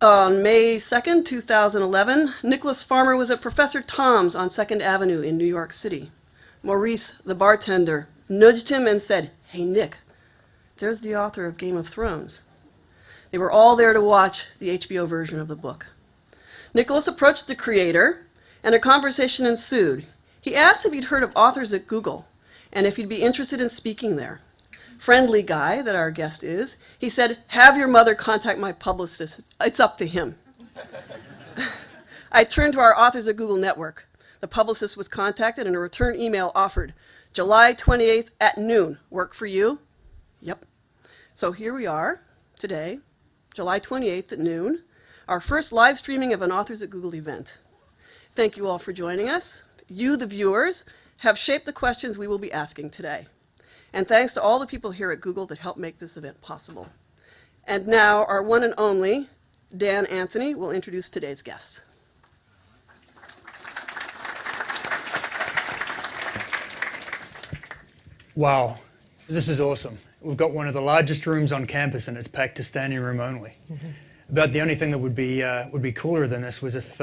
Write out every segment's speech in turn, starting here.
On May 2nd, 2011, Nicholas Farmer was at Professor Tom's on 2nd Avenue in New York City. Maurice, the bartender, nudged him and said, "Hey, Nick, there's the author of Game of Thrones." They were all there to watch the HBO version of the book. Nicholas approached the creator, and a conversation ensued. He asked if he'd heard of authors at Google, and if he'd be interested in speaking there. Friendly guy that our guest is, he said, "Have your mother contact my publicist. It's up to him." I turned to our Authors at Google network. The publicist was contacted and a return email offered. July 28th at noon. Work for you? Yep. So here we are today, July 28th at noon, our first live streaming of an Authors at Google event. Thank you all for joining us. You, the viewers, have shaped the questions we will be asking today. And thanks to all the people here at Google that helped make this event possible. And now, our one and only, Dan Anthony, will introduce today's guests. Wow, this is awesome. We've got one of the largest rooms on campus and it's packed to standing room only. About the only thing that would be cooler than this was if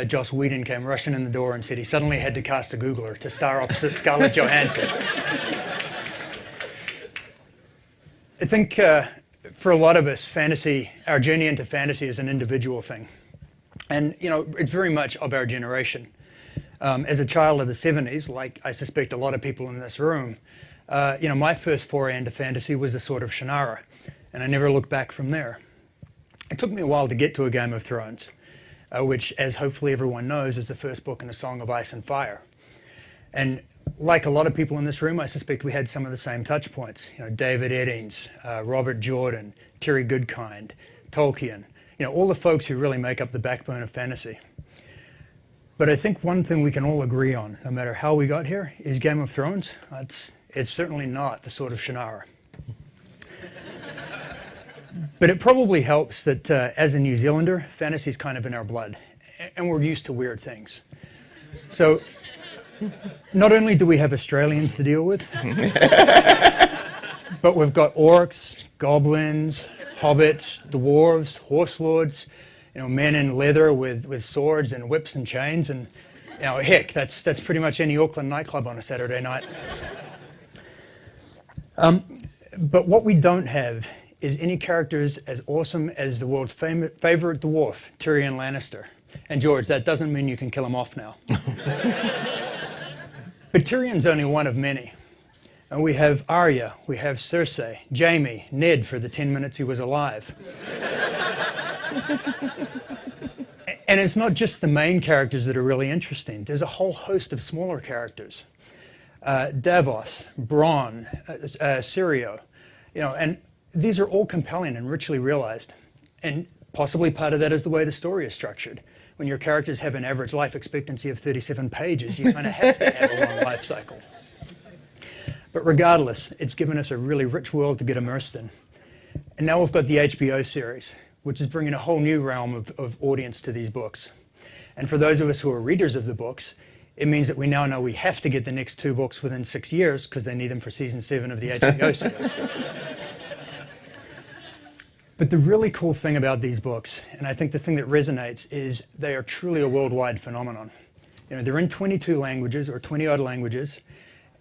Joss Whedon came rushing in the door and said he suddenly had to cast a Googler to star opposite Scarlett Johansson. I think for a lot of us, fantasy, our journey into fantasy is an individual thing. And, you know, it's very much of our generation. As a child of the 70s, like I suspect a lot of people in this room, you know, my first foray into fantasy was a sort of Shannara, and I never looked back from there. It took me a while to get to A Game of Thrones, which, as hopefully everyone knows, is the first book in a Song of Ice and Fire. And like a lot of people in this room, I suspect we had some of the same touch points. You know, David Eddings, Robert Jordan, Terry Goodkind, Tolkien, you know, all the folks who really make up the backbone of fantasy. But I think one thing we can all agree on, no matter how we got here, is Game of Thrones. It's certainly not the sort of Shannara. But it probably helps that as a New Zealander, fantasy is kind of in our blood, and we're used to weird things. So not only do we have Australians to deal with, but we've got orcs, goblins, hobbits, dwarves, horse lords, you know, men in leather with swords and whips and chains, and you know, heck, that's pretty much any Auckland nightclub on a Saturday night. But what we don't have is any characters as awesome as the world's favorite dwarf, Tyrion Lannister. And George, that doesn't mean you can kill him off now. But Tyrion's only one of many. And we have Arya, we have Cersei, Jaime, Ned for the 10 minutes he was alive. And it's not just the main characters that are really interesting. There's a whole host of smaller characters. Davos, Bronn, Syrio, you know, and these are all compelling and richly realized. And possibly part of that is the way the story is structured. When your characters have an average life expectancy of 37 pages, you kind of have to have a long life cycle. But regardless, it's given us a really rich world to get immersed in. And now we've got the HBO series, which is bringing a whole new realm of audience to these books. And for those of us who are readers of the books, it means that we now know we have to get the next 2 books within 6 years because they need them for season 7 of the HBO series. But the really cool thing about these books, and I think the thing that resonates, is they are truly a worldwide phenomenon. You know, they're in 22 languages or 20-odd languages,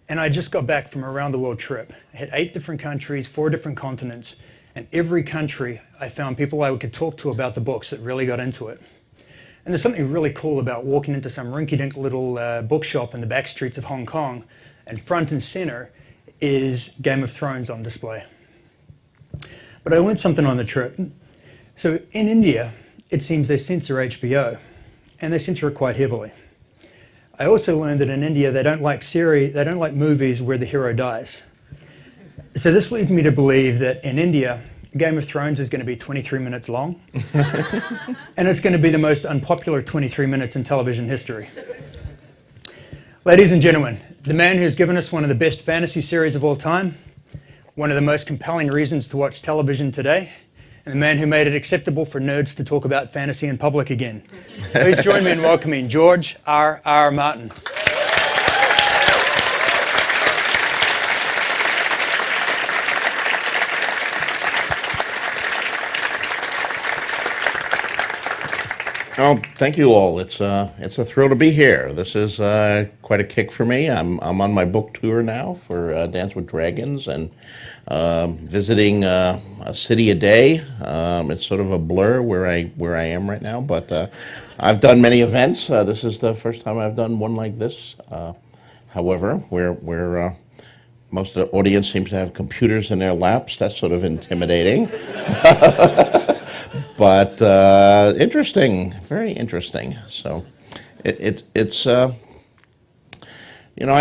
and I just got back from a round-the-world trip. I had 8 different countries, 4 different continents, and every country I found people I could talk to about the books that really got into it. And there's something really cool about walking into some rinky-dink little bookshop in the back streets of Hong Kong, and front and center is Game of Thrones on display. But I learned something on the trip. So in India, it seems they censor HBO, and they censor it quite heavily. I also learned that in India, they don't like movies where the hero dies. So this leads me to believe that in India, Game of Thrones is going to be 23 minutes long, and it's going to be the most unpopular 23 minutes in television history. Ladies and gentlemen, the man who's given us one of the best fantasy series of all time, one of the most compelling reasons to watch television today, and the man who made it acceptable for nerds to talk about fantasy in public again. Please join me in welcoming George R.R. Martin. Oh, thank you all. It's a thrill to be here. This is quite a kick for me. I'm on my book tour now for Dance with Dragons and visiting a city a day. It's sort of a blur where I am right now, but I've done many events. This is the first time I've done one like this. However, where most of the audience seems to have computers in their laps, that's sort of intimidating. But interesting, very interesting. So it's I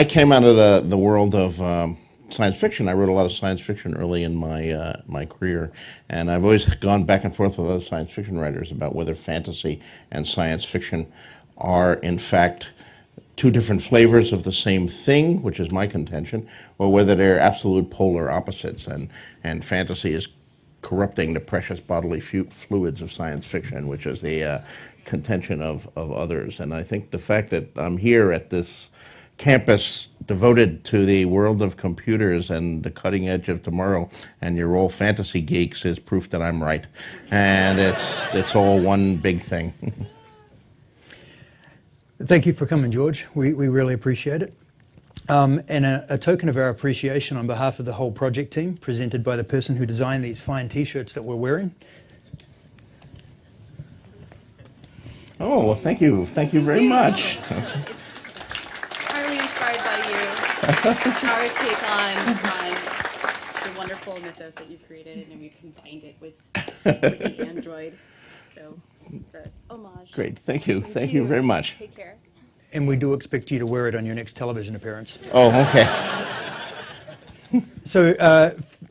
came out of the world of science fiction. I wrote a lot of science fiction early in my career, and I've always gone back and forth with other science fiction writers about whether fantasy and science fiction are in fact two different flavors of the same thing, which is my contention, or whether they're absolute polar opposites, and fantasy is corrupting the precious bodily fluids of science fiction, which is the contention of others. And I think the fact that I'm here at this campus devoted to the world of computers and the cutting edge of tomorrow, and you're all fantasy geeks, is proof that I'm right. And it's all one big thing. Thank you for coming, George. We really appreciate it. And a token of our appreciation on behalf of the whole project team, presented by the person who designed these fine T-shirts that we're wearing. Oh, well, thank you very much. It's entirely inspired by you. Our take on the wonderful mythos that you created, and we combined it with the Android. So it's a homage. Great, thank you very much. Take care. And we do expect you to wear it on your next television appearance. Oh, okay. So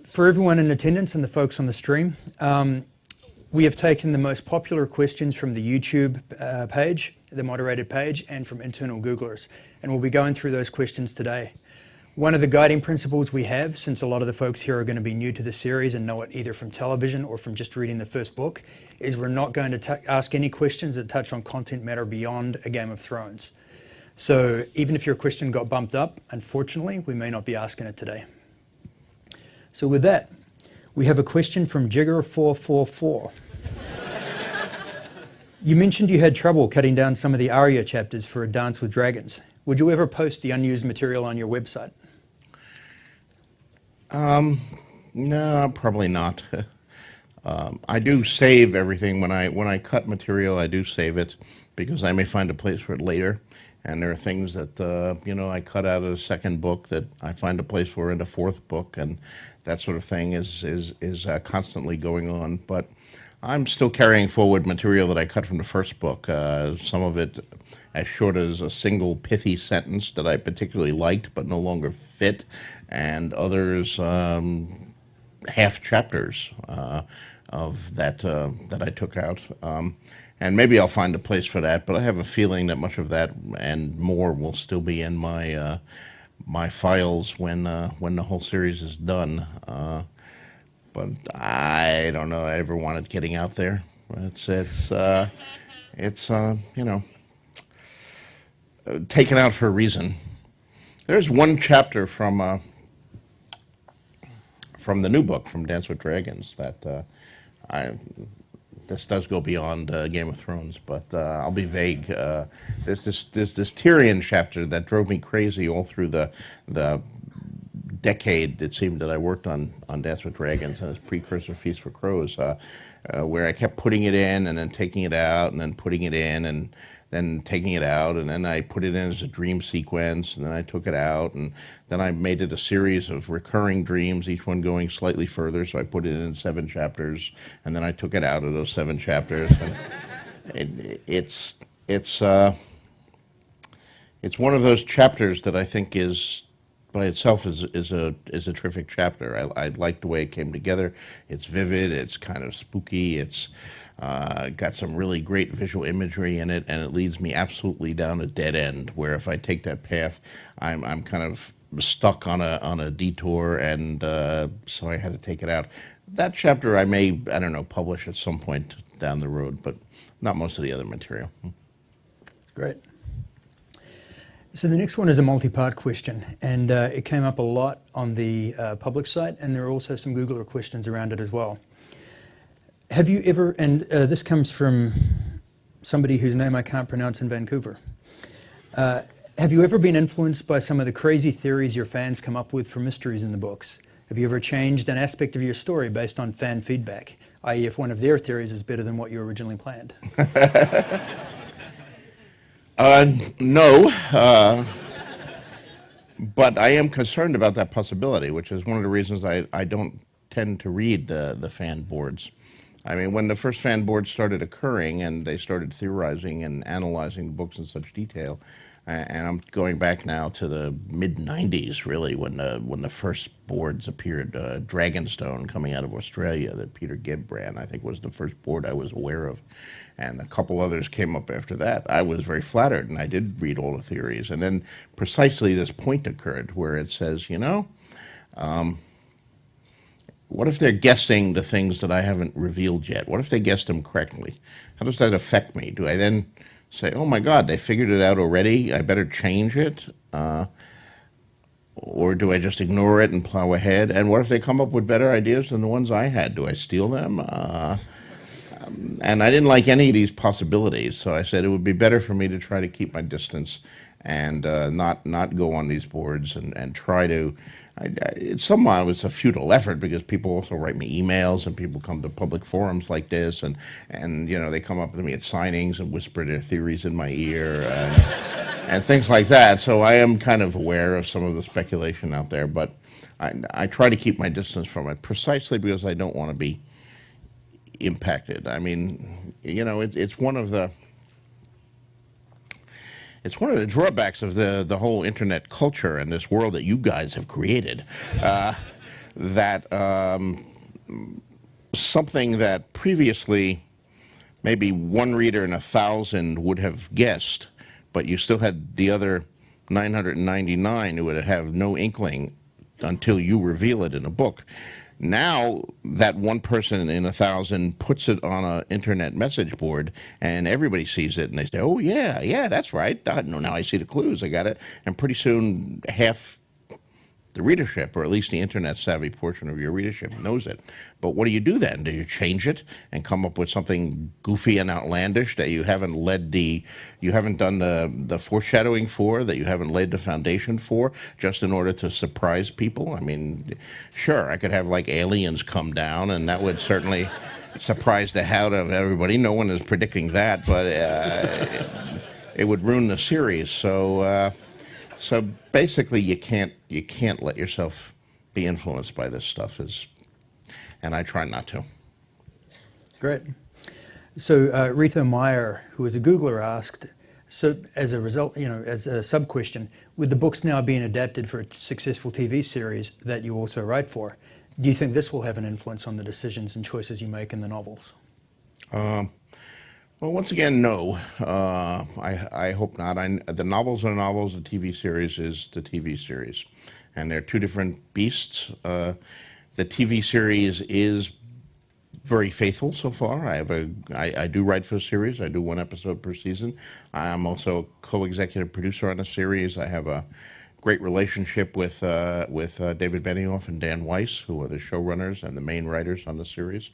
for everyone in attendance and the folks on the stream, we have taken the most popular questions from the YouTube page, the moderated page, and from internal Googlers. And we'll be going through those questions today. One of the guiding principles we have, since a lot of the folks here are going to be new to the series and know it either from television or from just reading the first book, is we're not going to ask any questions that touch on content matter beyond A Game of Thrones. So even if your question got bumped up, unfortunately, we may not be asking it today. So with that, we have a question from Jigger444. You mentioned you had trouble cutting down some of the Arya chapters for A Dance with Dragons. Would you ever post the unused material on your website? No, probably not. I do save everything when I cut material. I do save it because I may find a place for it later. And there are things that I cut out of the second book that I find a place for in the fourth book, and that sort of thing is constantly going on. But I'm still carrying forward material that I cut from the first book. Some of it as short as a single pithy sentence that I particularly liked but no longer fit, and others half chapters of that I took out. And maybe I'll find a place for that, but I have a feeling that much of that and more will still be in my my files when the whole series is done. But I don't know. I ever wanted getting out there. It's taken out for a reason. There's one chapter from the new book, from Dance with Dragons, that this does go beyond Game of Thrones, but I'll be vague. There's this Tyrion chapter that drove me crazy all through the decade, it seemed, that I worked on Dance with Dragons and its precursor Feast for Crows, where I kept putting it in and then taking it out and then putting it in and then taking it out, and then I put it in as a dream sequence, and then I took it out, and then I made it a series of recurring dreams, each one going slightly further, so I put it in 7 chapters, and then I took it out of those 7 chapters. And it's one of those chapters that I think is, by itself, is a terrific chapter. I like the way it came together. It's vivid, it's kind of spooky, it's got some really great visual imagery in it, and it leads me absolutely down a dead end, where if I take that path, I'm kind of stuck on a detour, and so I had to take it out. That chapter I may, I don't know, publish at some point down the road, but not most of the other material. Great. So the next one is a multi-part question, and it came up a lot on the public site, and there are also some Googler questions around it as well. Have you ever, and this comes from somebody whose name I can't pronounce in Vancouver. Have you ever been influenced by some of the crazy theories your fans come up with for mysteries in the books? Have you ever changed an aspect of your story based on fan feedback, i.e. if one of their theories is better than what you originally planned? No, but I am concerned about that possibility, which is one of the reasons I don't tend to read the fan boards. I mean, when the first fan boards started occurring and they started theorizing and analyzing the books in such detail, and I'm going back now to the mid-'90s, really, when the first boards appeared. Dragonstone, coming out of Australia, that Peter Gibb ran, I think was the first board I was aware of. And a couple others came up after that. I was very flattered, and I did read all the theories. And then precisely this point occurred where it says, you know, what if they're guessing the things that I haven't revealed yet? What if they guessed them correctly? How does that affect me? Do I then say, oh my God, they figured it out already, I better change it? Or do I just ignore it and plow ahead? And what if they come up with better ideas than the ones I had? Do I steal them? And I didn't like any of these possibilities, so I said it would be better for me to try to keep my distance and not go on these boards and try to. Somehow it's a futile effort because people also write me emails and people come to public forums like this and you know, they come up to me at signings and whisper their theories in my ear and things like that. So I am kind of aware of some of the speculation out there, but I try to keep my distance from it precisely because I don't want to be impacted. I mean, you know, it's one of the drawbacks of the whole internet culture and this world that you guys have created, that something that previously maybe one reader in 1,000 would have guessed, but you still had the other 999 who would have no inkling until you reveal it in a book. Now that one person in 1,000 puts it on an internet message board and everybody sees it and they say, oh yeah, that's right. Now I see the clues, I got it. And pretty soon half the readership, or at least the internet savvy portion of your readership, knows it. But what do you do then? Do you change it and come up with something goofy and outlandish that you haven't done the foreshadowing for, that you haven't laid the foundation for, just in order to surprise people? I mean, sure, I could have like aliens come down and that would certainly surprise the hell out of everybody. No one is predicting that, but it would ruin the series. So basically, you can't let yourself be influenced by this stuff, and I try not to. Great. So Rita Meyer, who is a Googler, asked, so as a result, you know, as a sub-question, with the books now being adapted for a successful TV series that you also write for, do you think this will have an influence on the decisions and choices you make in the novels? Well, once again, no. I hope not. The novels are novels, the TV series is the TV series. And they're two different beasts. The TV series is very faithful so far. I do write for a series. I do one episode per season. I'm also a co-executive producer on a series. I have a great relationship with David Benioff and Dan Weiss, who are the showrunners and the main writers on the series.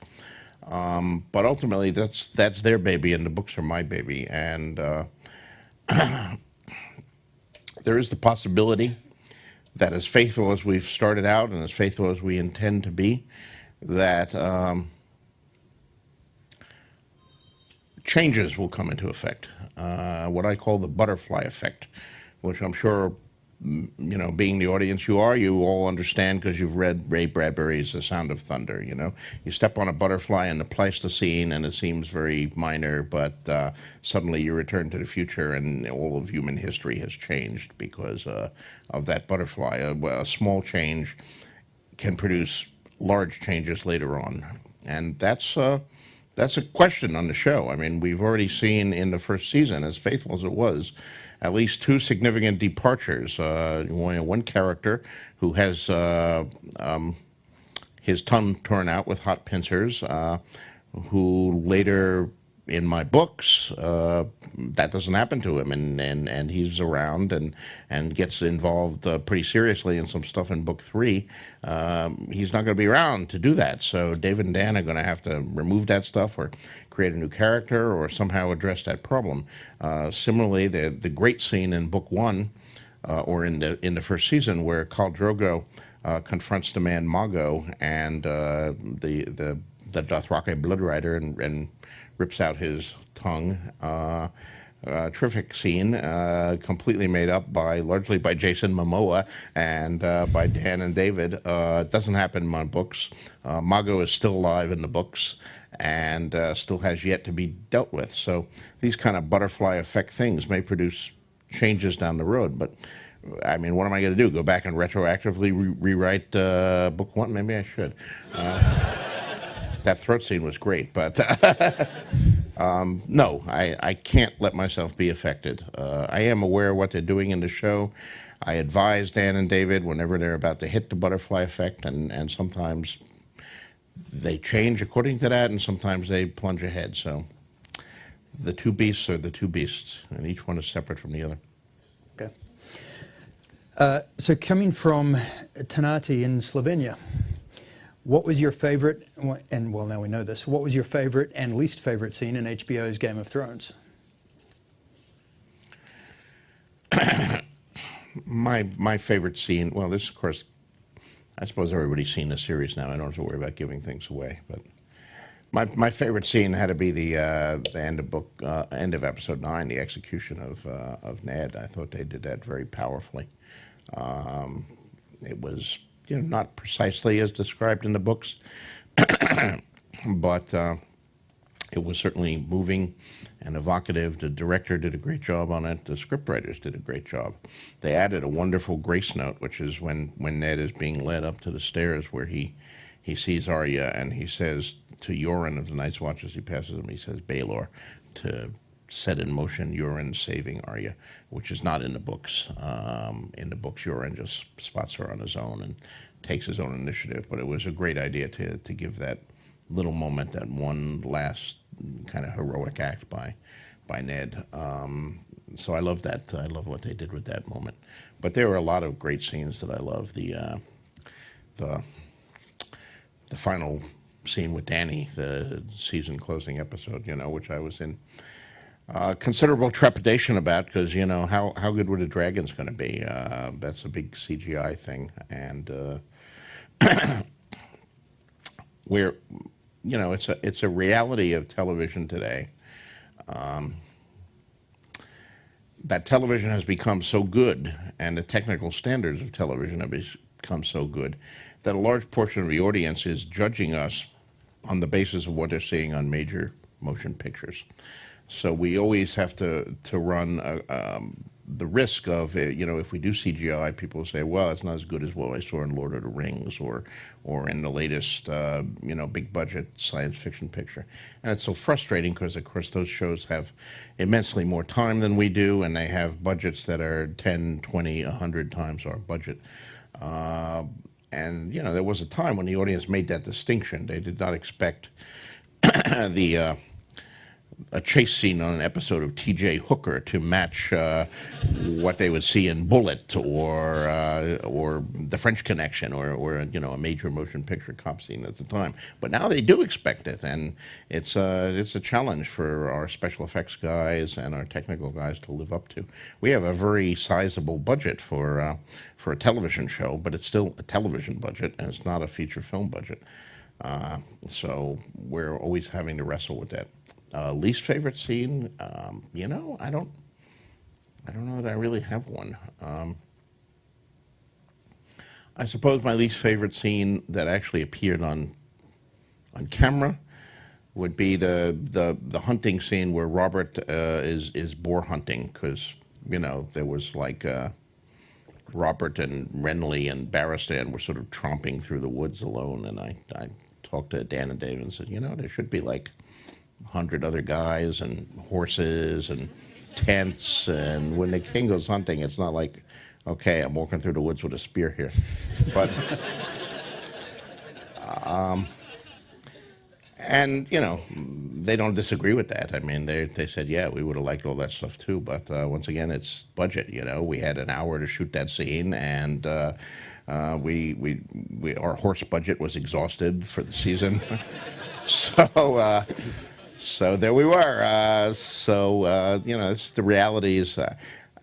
But ultimately, that's their baby, and the books are my baby. And there is the possibility that, as faithful as we've started out and as faithful as we intend to be, that changes will come into effect. What I call the butterfly effect, which I'm sure, you know, being the audience you are, you all understand because you've read Ray Bradbury's The Sound of Thunder. You know, you step on a butterfly in the Pleistocene and it seems very minor, but suddenly you return to the future and all of human history has changed because of that butterfly. A small change can produce large changes later on, and that's a question on the show. I mean, we've already seen in the first season, as faithful as it was, at least two significant departures. One character who has his tongue torn out with hot pincers, who later in my books, that doesn't happen to him, and he's around and gets involved pretty seriously in some stuff in book 3. He's not going to be around to do that, so David and Dan are going to have to remove that stuff or create a new character or somehow address that problem. Similarly, the great scene in book 1, or in the first season, where Khal Drogo confronts the man Mago and the Dothraki blood rider and rips out his tongue. Terrific scene, completely made up largely by Jason Momoa and by Dan and David. It doesn't happen in my books. Mago is still alive in the books and still has yet to be dealt with. So these kind of butterfly effect things may produce changes down the road, but I mean, what am I going to do? Go back and retroactively rewrite book 1? Maybe I should. That throat scene was great, but no, I can't let myself be affected. I am aware of what they're doing in the show. I advise Dan and David whenever they're about to hit the butterfly effect, and sometimes they change according to that, and sometimes they plunge ahead. So the two beasts are the two beasts, and each one is separate from the other. Okay. So coming from Tanati in Slovenia, what was your favorite, and well, now we know this, what was your favorite and least favorite scene in HBO's Game of Thrones? My favorite scene, well, this, of course, I suppose everybody's seen the series now. I don't have to worry about giving things away. But my favorite scene had to be the end of episode 9, the execution of Ned. I thought they did that very powerfully. It was, not precisely as described in the books, but it was certainly moving and evocative. The director did a great job on it. The scriptwriters did a great job. They added a wonderful grace note, which is when Ned is being led up to the stairs where he sees Arya, and he says to Yoren of the Night's Watch as he passes him, he says, Baelor, to set in motion Yoren saving Arya, which is not in the books. In the books, Yoren just spots her on his own and takes his own initiative. But it was a great idea to give that little moment, that one last kind of heroic act by Ned. So I love that. I love what they did with that moment. But there were a lot of great scenes that I love. The final scene with Dany, the season closing episode, which I was in considerable trepidation about, because how good were the dragons going to be? That's a big CGI thing, and we're it's a reality of television today. That television has become so good, and the technical standards of television have become so good, that a large portion of the audience is judging us on the basis of what they're seeing on major motion pictures. So we always have to run the risk of, if we do CGI, people say, well, it's not as good as what I saw in Lord of the Rings or in the latest, big budget science fiction picture. And it's so frustrating because, of course, those shows have immensely more time than we do, and they have budgets that are 10, 20, 100 times our budget. And, there was a time when the audience made that distinction. They did not expect a chase scene on an episode of T.J. Hooker to match what they would see in Bullet or The French Connection or a major motion picture cop scene at the time. But now they do expect it, and it's a challenge for our special effects guys and our technical guys to live up to. We have a very sizable budget for a television show, but it's still a television budget, and it's not a feature film budget. So we're always having to wrestle with that. Least favorite scene, I don't know that I really have one. I suppose my least favorite scene that actually appeared on camera would be the hunting scene where Robert is boar hunting, because there was like Robert and Renly and Barristan were sort of tromping through the woods alone, and I talked to Dan and David and said, there should be like 100 other guys and horses and tents, and when the king goes hunting, it's not like, okay, I'm walking through the woods with a spear here. But And, you know, they don't disagree with that. I mean, they said, yeah, we would have liked all that stuff too. But once again, it's budget, you know. We had an hour to shoot that scene, and our horse budget was exhausted for the season. So there we were. You know, it's the realities.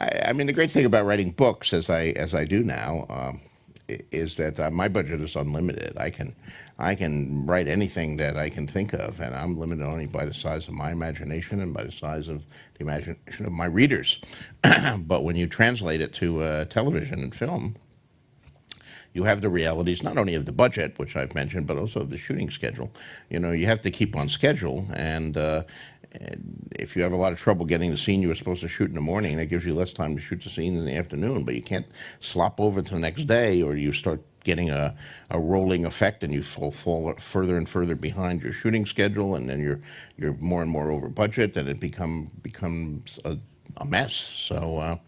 I mean, the great thing about writing books, as I do now, is that my budget is unlimited. I can write anything that I can think of, and I'm limited only by the size of my imagination and by the size of the imagination of my readers. But when you translate it to television and film, you have the realities not only of the budget, which I've mentioned, but also of the shooting schedule. You know, you have to keep on schedule, and if you have a lot of trouble getting the scene you were supposed to shoot in the morning, that gives you less time to shoot the scene in the afternoon. But you can't slop over to the next day, or you start getting a rolling effect, and you fall further and further behind your shooting schedule, and then you're more and more over budget, and it becomes a mess. So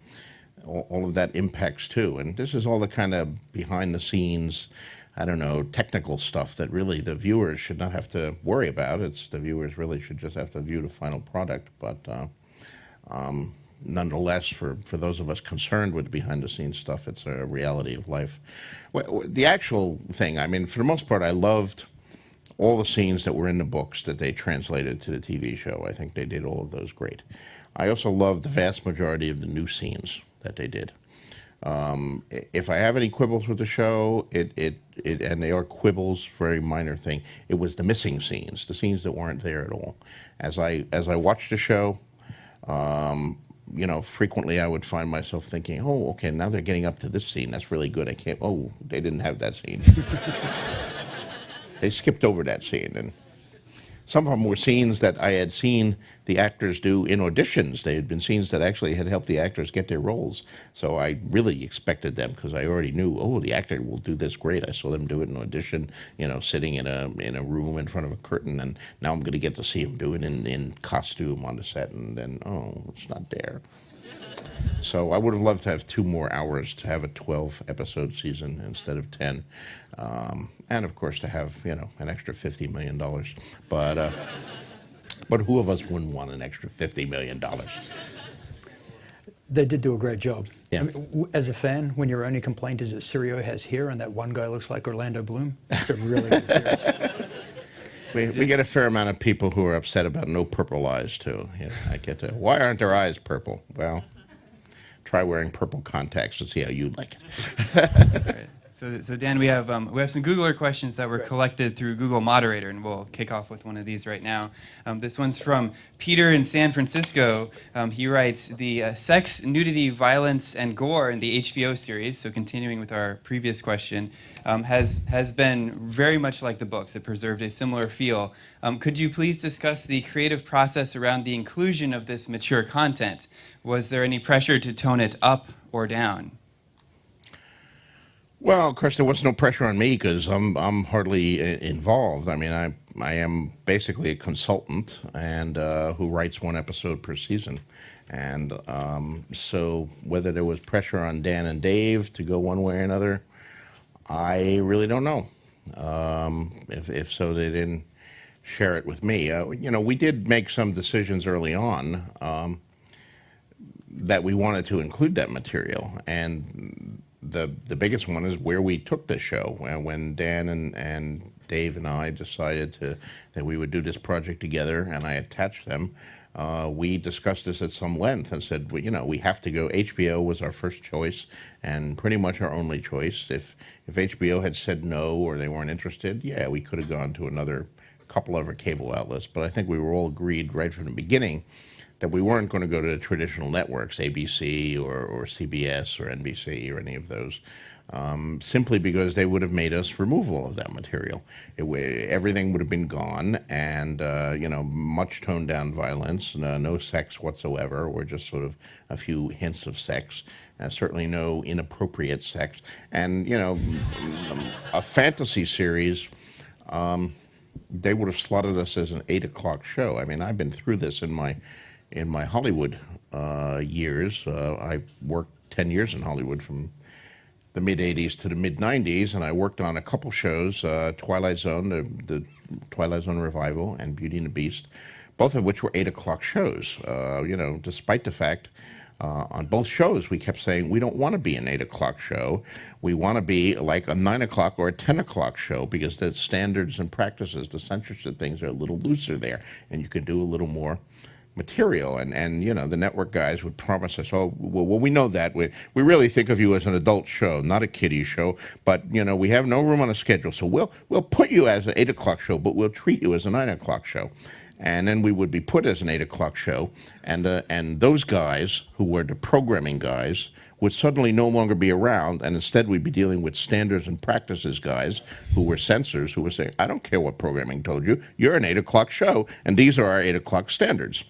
all of that impacts too. And this is all the kind of behind the scenes, I don't know, technical stuff that really the viewers should not have to worry about. The viewers really should just have to view the final product. But nonetheless, for those of us concerned with behind the scenes stuff, it's a reality of life. Well, the actual thing, I mean, for the most part, I loved all the scenes that were in the books that they translated to the TV show. I think they did all of those great. I also loved the vast majority of the new scenes that they did. If I have any quibbles with the show, and they are quibbles, very minor thing, it was the missing scenes, the scenes that weren't there at all. As I watched the show, you know, frequently I would find myself thinking, oh, okay, now they're getting up to this scene. That's really good. They didn't have that scene. They skipped over that scene. And some of them were scenes that I had seen the actors do in auditions. They had been scenes that actually had helped the actors get their roles. So I really expected them, because I already knew, oh, the actor will do this great. I saw them do it in audition, you know, sitting in a room in front of a curtain, and now I'm going to get to see them do it in costume on the set, and then, oh, it's not there. So I would have loved to have 2 more hours to have a 12-episode season instead of 10. And of course to have, you know, an extra $50 million. But who of us wouldn't want an extra $50 million? They did do a great job. Yeah. I mean, as a fan, when your only complaint is that Sirio has hair and that one guy looks like Orlando Bloom, it's a really good series. We get a fair amount of people who are upset about no purple eyes too. You know, I get to, why aren't their eyes purple? Well, try wearing purple contacts to see how you like it. All right. So Dan, we have some Googler questions that were collected through Google Moderator, and we'll kick off with one of these right now. This one's from Peter in San Francisco. He writes, the sex, nudity, violence, and gore in the HBO series, so continuing with our previous question, has been very much like the books. It preserved a similar feel. Could you please discuss the creative process around the inclusion of this mature content? Was there any pressure to tone it up or down? Well, of course, there was no pressure on me, because I'm hardly involved. I mean, I am basically a consultant, and who writes 1 episode per season. And so whether there was pressure on Dan and Dave to go one way or another, I really don't know. If so, they didn't share it with me. You know, we did make some decisions early on that we wanted to include that material, and the biggest one is where we took the show. When Dan and Dave and I decided that we would do this project together, and I attached them, we discussed this at some length and said, well, you know, we have to go. HBO was our first choice and pretty much our only choice. If HBO had said no, or they weren't interested, yeah, we could have gone to another couple of our cable outlets. But I think we were all agreed right from the beginning that we weren't going to go to the traditional networks, ABC or CBS or NBC or any of those, simply because they would have made us remove all of that material. Everything would have been gone, and you know, much toned down violence, no sex whatsoever, or just sort of a few hints of sex, certainly no inappropriate sex. And you know, a fantasy series, they would have slotted us as an 8 o'clock show. I mean, I've been through this in my Hollywood years. I worked 10 years in Hollywood from the mid-'80s to the mid-'90s, and I worked on a couple shows, Twilight Zone, the Twilight Zone Revival and Beauty and the Beast, both of which were 8 o'clock shows. Despite the fact on both shows we kept saying we don't want to be an 8 o'clock show. We want to be like a 9 o'clock or a 10 o'clock show because the standards and practices, the censorship things are a little looser there, and you can do a little more material. And the network guys would promise us, oh, well, we know that. We really think of you as an adult show, not a kiddie show, but, we have no room on the schedule, so we'll put you as an 8 o'clock show, but we'll treat you as a 9 o'clock show. And then we would be put as an 8 o'clock show, and those guys, who were the programming guys, would suddenly no longer be around, and instead we'd be dealing with standards and practices guys who were censors, who were saying, I don't care what programming told you, you're an 8 o'clock show, and these are our 8 o'clock standards.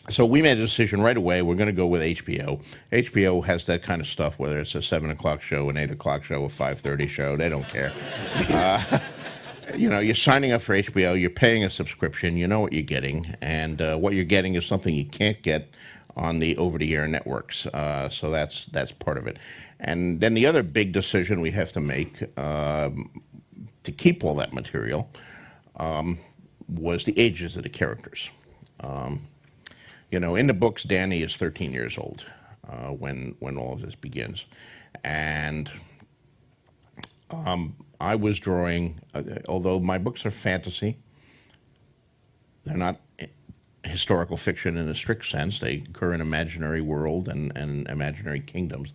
So we made a decision right away, we're going to go with HBO. HBO has that kind of stuff, whether it's a 7 o'clock show, an 8 o'clock show, a 5:30 show, they don't care. You're signing up for HBO, you're paying a subscription, you know what you're getting, and what you're getting is something you can't get on the over-the-air networks. So that's part of it. And then the other big decision we have to make to keep all that material was the ages of the characters. In the books, Danny is 13 years old when all of this begins. And I was drawing, although my books are fantasy, they're not historical fiction in a strict sense. They occur in imaginary world and imaginary kingdoms.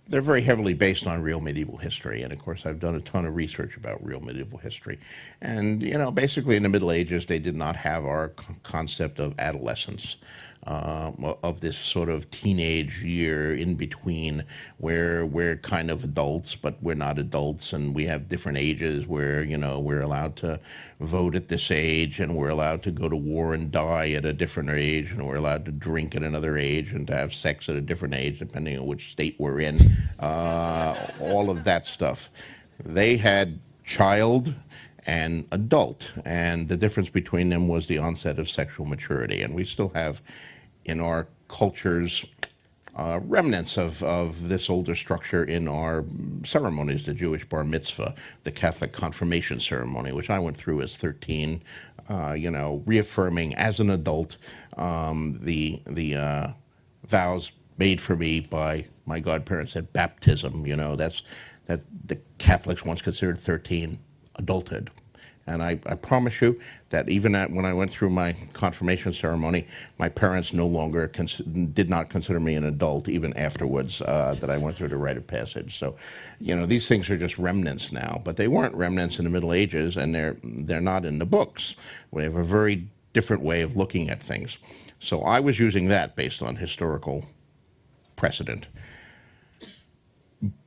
They're very heavily based on real medieval history, and of course I've done a ton of research about real medieval history. And basically in the Middle Ages they did not have our concept of adolescence, of this sort of teenage year in between where we're kind of adults but we're not adults, and we have different ages where we're allowed to vote at this age, and we're allowed to go to war and die at a different age, and we're allowed to drink at another age and to have sex at a different age depending on which state we're in. All of that stuff. They had child and adult, and the difference between them was the onset of sexual maturity. And we still have in our cultures remnants of this older structure in our ceremonies, the Jewish bar mitzvah, the Catholic confirmation ceremony, which I went through as 13, reaffirming as an adult the vows made for me by my godparents at baptism. That the Catholics once considered 13 adulthood. And I promise you that even when I went through my confirmation ceremony, my parents no longer did not consider me an adult even afterwards that I went through the rite of passage. So, these things are just remnants now, but they weren't remnants in the Middle Ages, and they're not in the books. We have a very different way of looking at things. So I was using that based on historical precedent.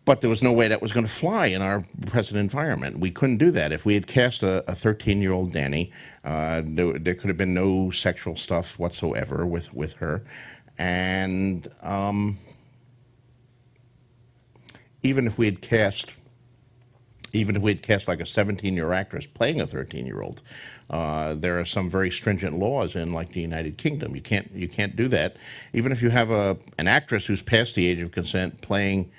But there was no way that was going to fly in our present environment. We couldn't do that. If we had cast a 13-year-old Danny, there could have been no sexual stuff whatsoever with her. And even if we had cast like a 17-year actress playing a 13-year-old, there are some very stringent laws in like the United Kingdom. You can't do that. Even if you have an actress who's past the age of consent playing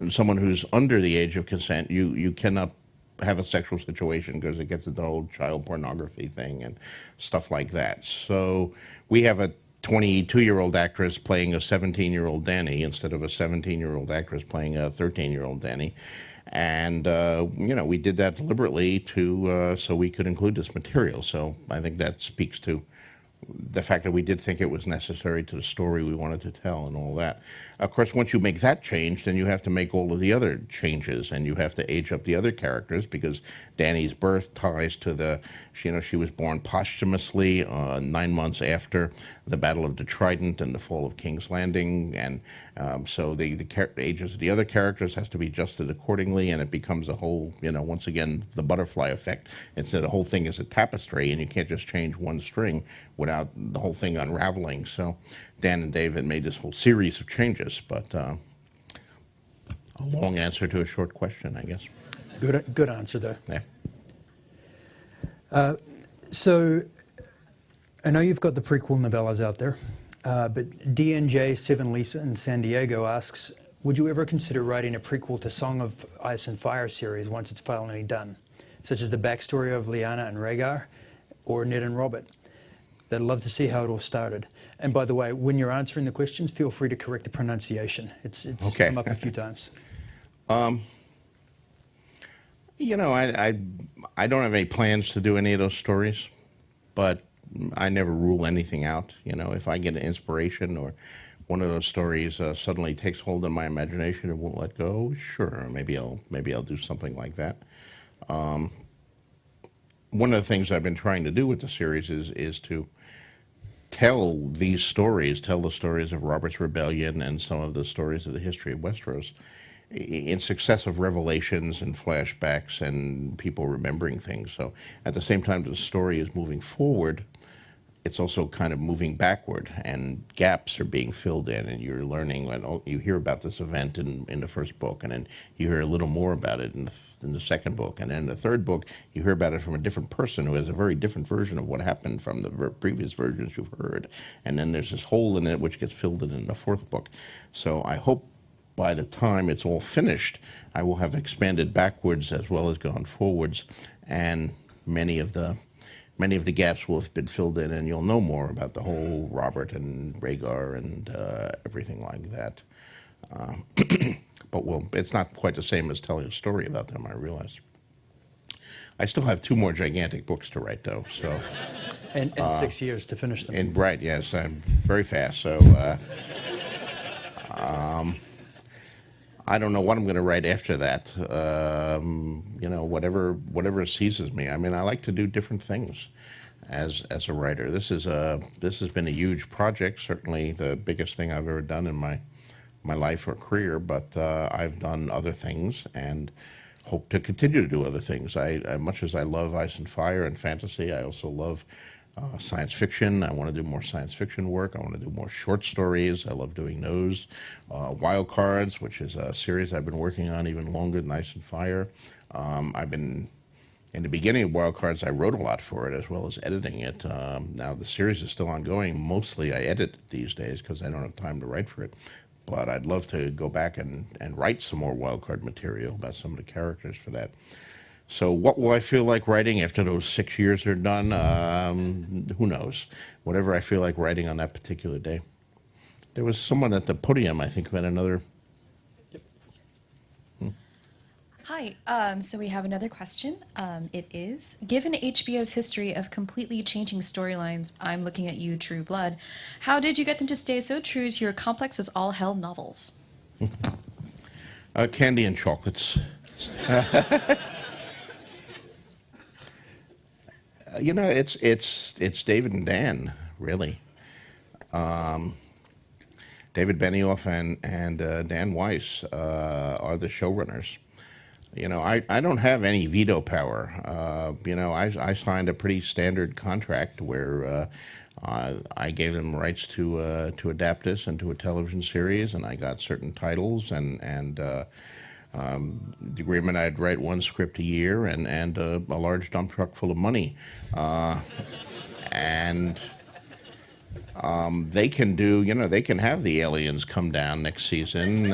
someone who's under the age of consent, you cannot have a sexual situation because it gets into the whole child pornography thing and stuff like that. So we have a 22-year-old actress playing a 17-year-old Danny instead of a 17-year-old actress playing a 13-year-old Danny. And, we did that deliberately so we could include this material. So I think that speaks to the fact that we did think it was necessary to the story we wanted to tell and all that. Of course, once you make that change, then you have to make all of the other changes, and you have to age up the other characters, because Danny's birth ties to she was born posthumously 9 months after the Battle of the Trident and the fall of King's Landing, and so the ages of the other characters has to be adjusted accordingly, and it becomes a whole, once again, the butterfly effect. It's that the whole thing is a tapestry, and you can't just change one string without the whole thing unraveling. So Dan and David made this whole series of changes, but a long answer to a short question, I guess. Good answer, though. Yeah. So I know you've got the prequel novellas out there, but DNJ, Seven Lisa in San Diego asks, would you ever consider writing a prequel to Song of Ice and Fire series once it's finally done? such as the backstory of Lyanna and Rhaegar, or Ned and Robert. They'd love to see how it all started. And by the way, when you're answering the questions, feel free to correct the pronunciation. It's Okay. come up a few times. You know, I don't have any plans to do any of those stories, but I never rule anything out. You know, if I get an inspiration or one of those stories suddenly takes hold of my imagination and won't let go, sure, maybe I'll do something like that. One of the things I've been trying to do with the series is to tell these stories, tell the stories of Robert's Rebellion and some of the stories of the history of Westeros in successive revelations and flashbacks and people remembering things. So at the same time the story is moving forward, it's also kind of moving backward, and gaps are being filled in, and you're learning when you hear about this event in the first book, and then you hear a little more about it in the second book, and then the third book you hear about it from a different person who has a very different version of what happened from the previous versions you've heard, and then there's this hole in it which gets filled in the fourth book. So I hope by the time it's all finished, I will have expanded backwards as well as gone forwards, and many of the gaps will have been filled in, and you'll know more about the whole Robert and Rhaegar and everything like that. But it's not quite the same as telling a story about them, I realize. I still have 2 more gigantic books to write, though. So, And 6 years to finish them. and right, yes, I'm very fast. So, I don't know what I'm going to write after that. You know, whatever seizes me. I mean, I like to do different things as a writer. This has been a huge project, certainly the biggest thing I've ever done in my life or career. But I've done other things and hope to continue to do other things. Much as I love Ice and Fire and fantasy, I also love science fiction. I want to do more science fiction work. I want to do more short stories. I love doing those. Wild Cards, which is a series I've been working on even longer than Ice and Fire. In the beginning of Wild Cards, I wrote a lot for it as well as editing it. Now the series is still ongoing. Mostly I edit these days because I don't have time to write for it. But I'd love to go back and write some more Wild Card material about some of the characters for that. So what will I feel like writing after those 6 years are done? Who knows? Whatever I feel like writing on that particular day. There was someone at the podium, I think, who had another. Hi, so we have another question. It is, given HBO's history of completely changing storylines, I'm looking at you, True Blood, how did you get them to stay so true to your complex as all hell novels? Candy and chocolates. You know, it's David and Dan, really. David Benioff and Dan Weiss are the showrunners. You know, I don't have any veto power. You know, I signed a pretty standard contract where I gave them rights to adapt this into a television series, and I got certain titles and the agreement I'd write 1 script a year and a large dump truck full of money. And they can do, you know, they can have the aliens come down next season.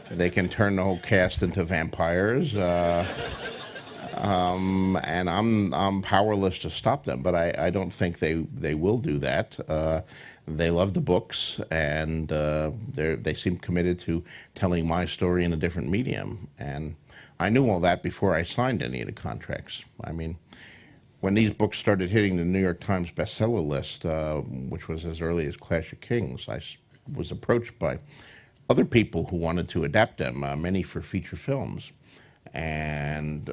They can turn the whole cast into vampires. And I'm powerless to stop them, but I don't think they will do that. They love the books, and they seem committed to telling my story in a different medium. And I knew all that before I signed any of the contracts. I mean, when these books started hitting the New York Times bestseller list, which was as early as Clash of Kings, I was approached by other people who wanted to adapt them, many for feature films. And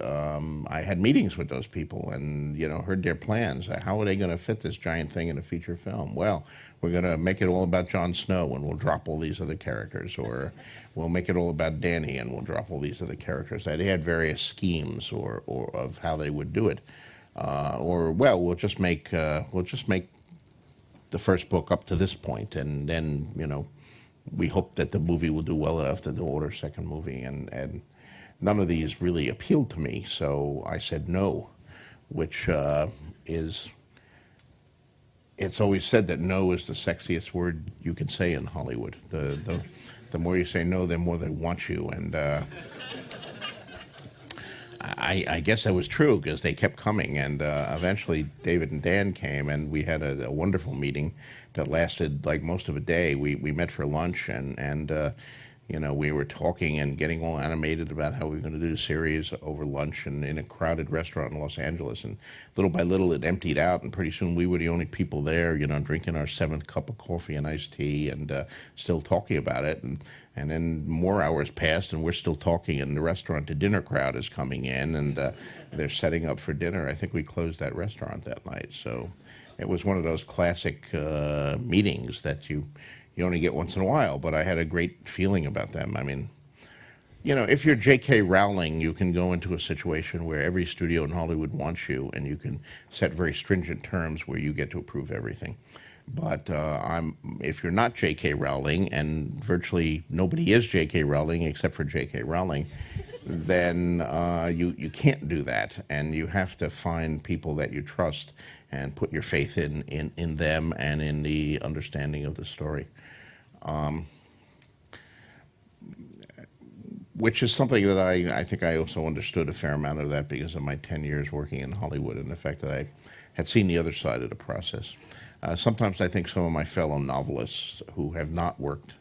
I had meetings with those people and, you know, heard their plans. How are they going to fit this giant thing in a feature film? Well, we're going to make it all about Jon Snow and we'll drop all these other characters. Or we'll make it all about Dany and we'll drop all these other characters. They had various schemes or of how they would do it. We'll just make the first book up to this point, and then, you know, we hope that the movie will do well enough to order a second movie. And none of these really appealed to me, so I said no, which it's always said that no is the sexiest word you can say in Hollywood. The more you say no, the more they want you. And I guess that was true because they kept coming, and eventually David and Dan came, and we had a wonderful meeting that lasted like most of a day. We met for lunch, and you know, we were talking and getting all animated about how we were going to do the series over lunch and in a crowded restaurant in Los Angeles. And little by little, it emptied out, and pretty soon we were the only people there, you know, drinking our 7th cup of coffee and iced tea and still talking about it. And then more hours passed, and we're still talking in the restaurant. The dinner crowd is coming in, and they're setting up for dinner. I think we closed that restaurant that night. So it was one of those classic meetings that you only get once in a while, but I had a great feeling about them. I mean, you know, if you're J.K. Rowling, you can go into a situation where every studio in Hollywood wants you, and you can set very stringent terms where you get to approve everything. But if you're not J.K. Rowling, and virtually nobody is J.K. Rowling except for J.K. Rowling, then you can't do that, and you have to find people that you trust and put your faith in them and in the understanding of the story. Which is something that I think I also understood a fair amount of that because of my 10 years working in Hollywood and the fact that I had seen the other side of the process. Sometimes I think some of my fellow novelists who have not worked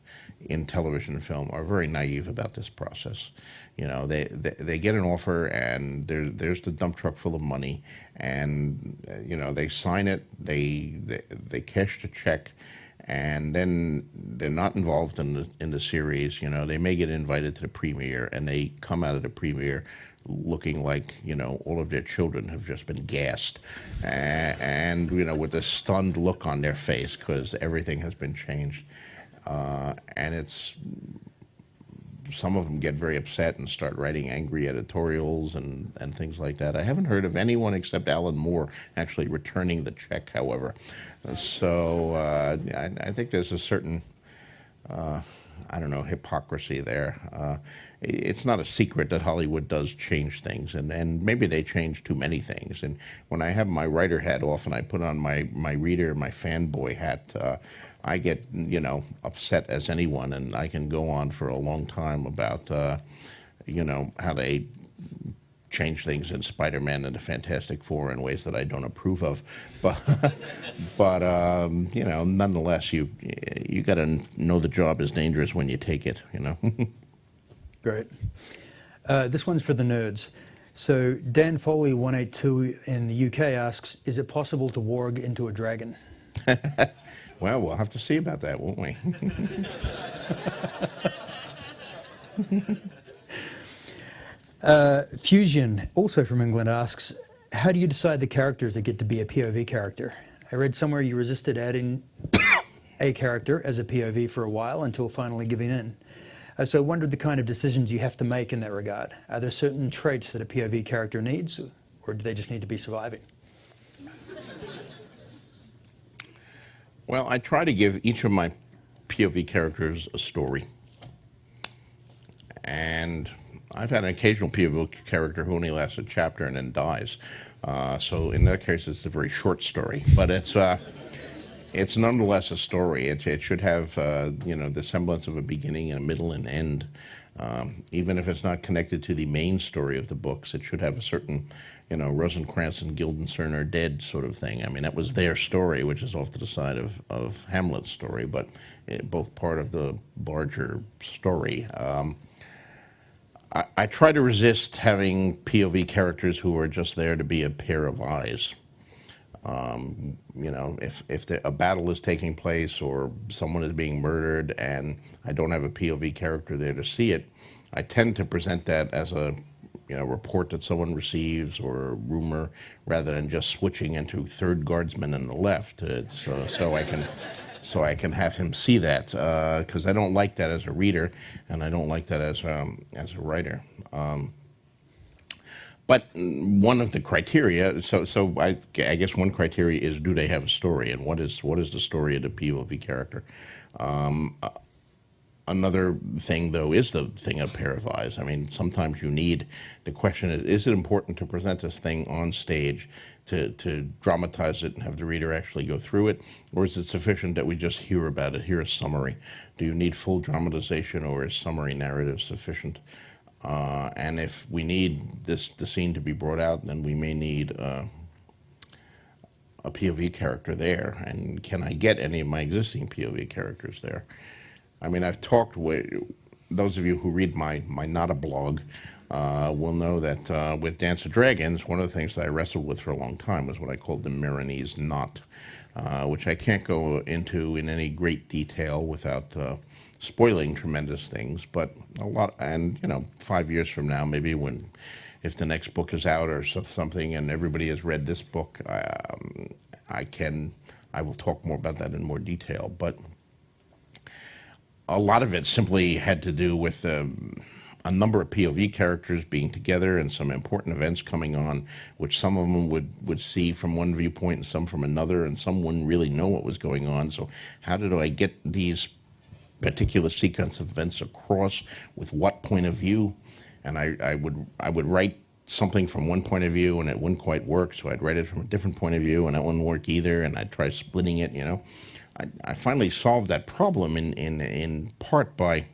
in television and film are very naive about this process. You know, they get an offer, and there's the dump truck full of money, and you know, they sign it, they cash the check, and then they're not involved in the series. You know, they may get invited to the premiere, and they come out of the premiere looking like, you know, all of their children have just been gassed, and you know, with a stunned look on their face because everything has been changed. And it's, some of them get very upset and start writing angry editorials and things like that. I haven't heard of anyone except Alan Moore actually returning the check, however. So I think there's a certain, I don't know, hypocrisy there. It's not a secret that Hollywood does change things, and maybe they change too many things. And when I have my writer hat off and I put on my reader, my fanboy hat, I get, you know, upset as anyone, and I can go on for a long time about, you know, how they change things in Spider-Man and the Fantastic Four in ways that I don't approve of. But you know, nonetheless, you got to know the job is dangerous when you take it, you know. Great. This one's for the nerds. So Dan Foley 182 in the UK asks, is it possible to warg into a dragon? Well, we'll have to see about that, won't we? Fusion, also from England, asks, how do you decide the characters that get to be a POV character? I read somewhere you resisted adding a character as a POV for a while until finally giving in. So I wondered the kind of decisions you have to make in that regard. Are there certain traits that a POV character needs, or do they just need to be surviving? Well, I try to give each of my POV characters a story. And I've had an occasional POV character who only lasts a chapter and then dies. So in that case, it's a very short story. But it's nonetheless a story. It should have, you know, the semblance of a beginning and a middle and end. Even if it's not connected to the main story of the books, it should have a certain, you know, Rosencrantz and Guildenstern are dead sort of thing. I mean, that was their story, which is off to the side of Hamlet's story, but both part of the larger story. I try to resist having POV characters who are just there to be a pair of eyes. You know, if a battle is taking place or someone is being murdered and I don't have a POV character there to see it, I tend to present that as a, you know, report that someone receives or a rumor, rather than just switching into third guardsman on the left, so I can have him see that, because I don't like that as a reader, and I don't like that as a writer. But one of the criteria, so I guess one criteria is, do they have a story, and what is the story of the POV character? Another thing, though, is the thing of pair of eyes. I mean, sometimes you need, the question is it important to present this thing on stage, to dramatize it and have the reader actually go through it, or is it sufficient that we just hear about it, hear a summary? Do you need full dramatization, or is summary narrative sufficient? And if we need the scene to be brought out, then we may need a POV character there. And can I get any of my existing POV characters there? I mean, I've talked with those of you who read my Not a blog will know that with Dance of Dragons, one of the things that I wrestled with for a long time was what I called the Milanese knot, which I can't go into in any great detail without spoiling tremendous things, but a lot, and 5 years from now, maybe if the next book is out or something and everybody has read this book, I will talk more about that in more detail, but a lot of it simply had to do with a number of POV characters being together and some important events coming on, which some of them would see from one viewpoint and some from another, and some wouldn't really know what was going on. So how did I get these particular sequence of events across with what point of view? And I would write something from one point of view and it wouldn't quite work, so I'd write it from a different point of view and it wouldn't work either, and I'd try splitting it. I finally solved that problem in part by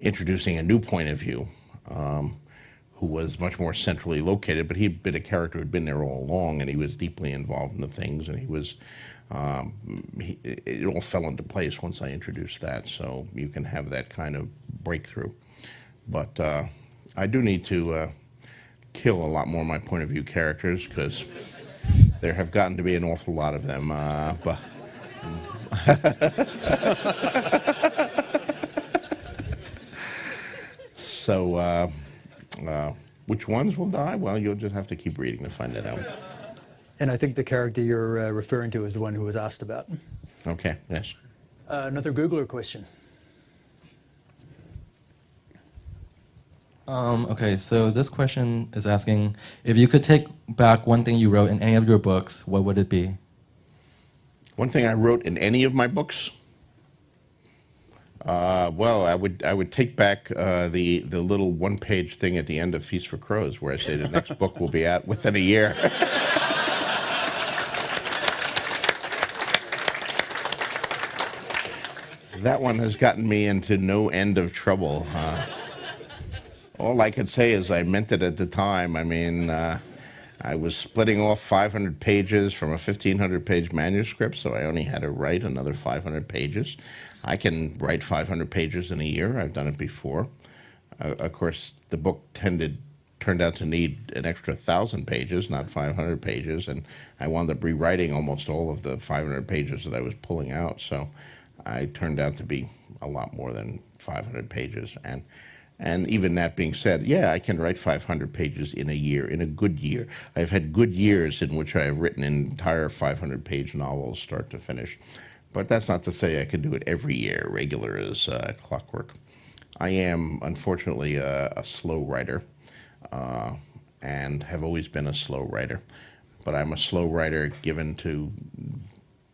introducing a new point of view, who was much more centrally located, but he'd been a character who had been there all along, and he was deeply involved in the things, and he was, it all fell into place once I introduced that, so you can have that kind of breakthrough. But I do need to kill a lot more of my point of view characters, because there have gotten to be an awful lot of them, but... So, which ones will die? Well, you'll just have to keep reading to find it out. And I think the character you're referring to is the one who was asked about. Okay, yes. Another Googler question. Okay, so this question is asking, if you could take back one thing you wrote in any of your books, what would it be? One thing I wrote in any of my books? Well, I would take back the little one-page thing at the end of Feast for Crows, where I say the next book will be out within a year. That one has gotten me into no end of trouble. All I could say is I meant it at the time. I mean, I was splitting off 500 pages from a 1,500-page manuscript, so I only had to write another 500 pages. I can write 500 pages in a year. I've done it before. Of course, the book turned out to need an extra 1,000 pages, not 500 pages, and I wound up rewriting almost all of the 500 pages that I was pulling out, so I turned out to be a lot more than 500 pages. And even that being said, yeah, I can write 500 pages in a year, in a good year. I've had good years in which I have written entire 500-page novels, start to finish. But that's not to say I could do it every year, regular as clockwork. I am, unfortunately, a slow writer, and have always been a slow writer. But I'm a slow writer given to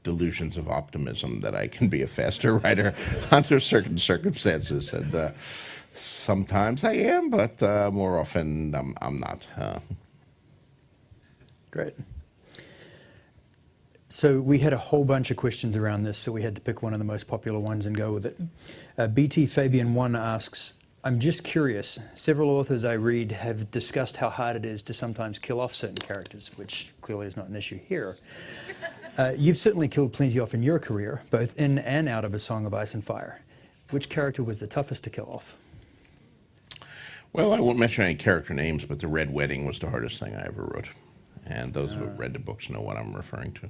delusions of optimism that I can be a faster writer under certain circumstances. And sometimes I am, but more often I'm not. Great. So we had a whole bunch of questions around this, so we had to pick one of the most popular ones and go with it. BT Fabian 1 asks, I'm just curious, several authors I read have discussed how hard it is to sometimes kill off certain characters, which clearly is not an issue here. You've certainly killed plenty off in your career, both in and out of A Song of Ice and Fire. Which character was the toughest to kill off? Well, I won't mention any character names, but the Red Wedding was the hardest thing I ever wrote. And those who have read the books know what I'm referring to.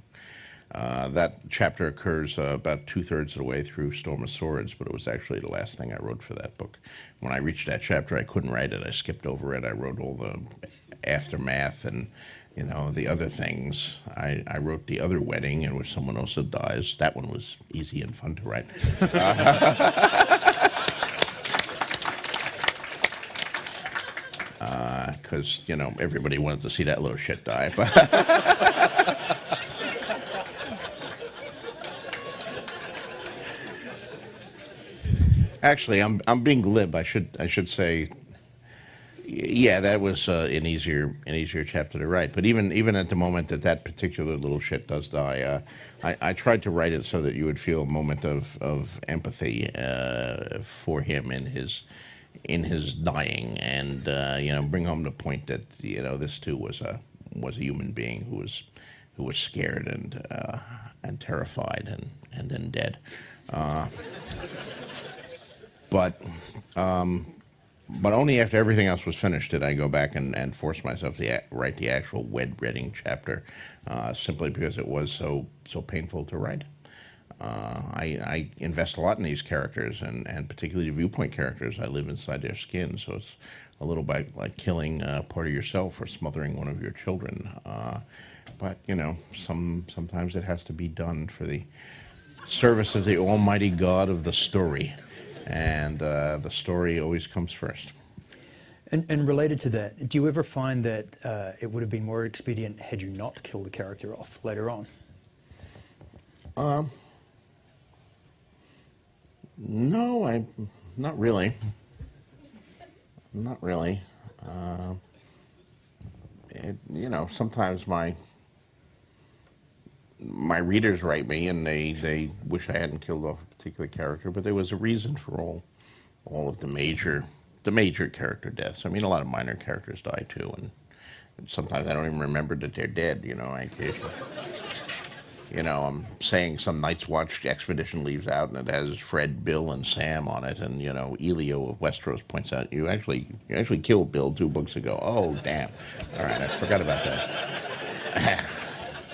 That chapter occurs about 2/3 of the way through Storm of Swords, but it was actually the last thing I wrote for that book. When I reached that chapter, I couldn't write it. I skipped over it. I wrote all the aftermath and, the other things. I wrote The Other Wedding, in which someone also dies. That one was easy and fun to write. Because, everybody wanted to see that little shit die. Actually, I'm being glib. I should say, yeah, that was an easier chapter to write. But even at the moment that particular little shit does die, I tried to write it so that you would feel a moment of empathy for him in in his dying, and bring home the point that this too was a human being who was scared and terrified and then dead. But only after everything else was finished did I go back and force myself to write the actual wedding chapter, simply because it was so painful to write. I invest a lot in these characters, and particularly the viewpoint characters. I live inside their skin, so it's a little bit like killing part of yourself or smothering one of your children. But sometimes it has to be done for the service of the Almighty God of the story, and the story always comes first. And related to that, do you ever find that it would have been more expedient had you not killed the character off later on? No, not really. Not really. Sometimes my readers write me and they wish I hadn't killed off a particular character, but there was a reason for all of the major character deaths. I mean, a lot of minor characters die too, and sometimes I don't even remember that they're dead. I occasionally. I'm saying some Night's Watch expedition leaves out and it has Fred, Bill, and Sam on it, and Elio of Westeros points out you actually killed Bill 2 books ago. Oh, damn! All right, I forgot about that.